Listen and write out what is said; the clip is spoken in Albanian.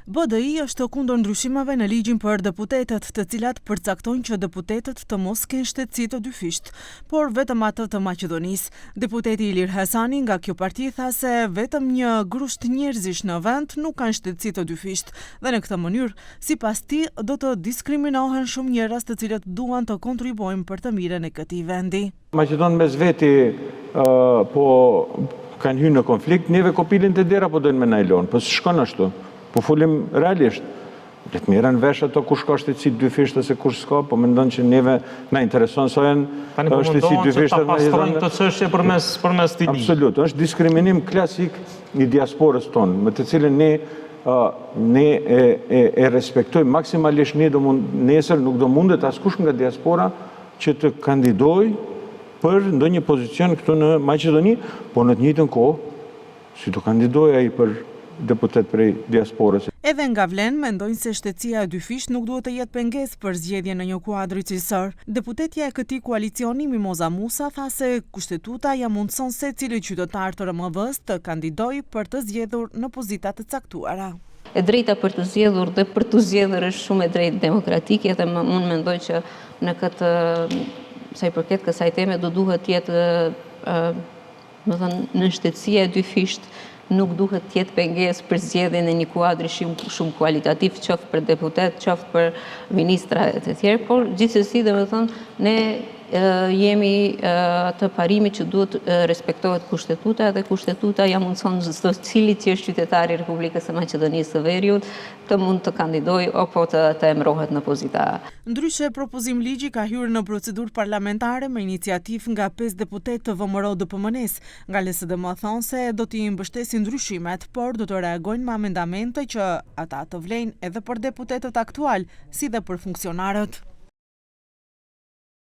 BDI është kundër ndryshimeve në ligjin për deputetët, të cilat përcaktojnë që deputetët të mos kenë shtetësi të dyfisht, por vetëm atë të Maqedonisë. Deputeti Ilir Hasani nga kjo parti tha se vetëm një grusht njerëzish në vend nuk kanë shtetësi të dyfisht dhe në këtë mënyrë, sipas tij, do të diskriminohen shumë njerëz të cilët duan të kontribuojnë për të mirën e këtij vendi. Maqedon mes veti po kanë hyrë në konflikt, neve kopilin të dera po dojnë me najlon, po s'shkon ashtu. Po folim realisht. Le të merren vesh ato kush ka shtetësi dyfisht ose kush s'ka, po mendon që neve na intereson sa janë shtetësi dyfisht në Maqedoni. Të çështje përmes të ligjit. Absolut, është diskriminim klasik i diasporës tonë, me të cilën ne e respektojmë maksimalisht. Nesër nuk do mundet askush nga diaspora që të kandidojë për ndonjë pozicion këtu në Maqedoni, po në të njëjtën kohë si do kandidojë ai për deputet prej diasporës. Edhe nga Vlen mendojnë se shtetësia e dyfisht nuk duhet të jetë pengesë për zgjedhjen në një kuadër cilësor. Deputetja e këtij koalicioni Mimoza Musa tha se kushtetuta ja mundson secili qytetar të RMV-s të kandidojë për të zgjedhur në pozita të caktuara. E drejta për të zgjedhur dhe për të zgjedhur është shumë e drejtë demokratike dhe unë mendoj që në këtë sa i përket kësaj teme do duhet të jetë në shtetësia e dyfisht nuk duhet të jetë pengesë për zgjedhjen e një kuadri shumë kualitativ, qoftë për deputet, qoftë për ministra e të tjerë, por gjithsesi domethënë ne jemi të parimit që duhet respektohet kushtetuta dhe kushtetuta ja mundson çdo cili që është qytetar i Republikës së Maqedonisë së Veriut të mund të kandidojë apo të emërohet në pozita. Ndryshe, propozim ligji ka hyrë në procedurë parlamentare me iniciativë nga 5 deputet të VMRO-DPMN-s, nga LSDM thonë se do t'i mbështesin ndryshimet, por do të reagojnë me amendamente që ata të vlejnë edhe për deputetët aktual, si dhe për funksionarët.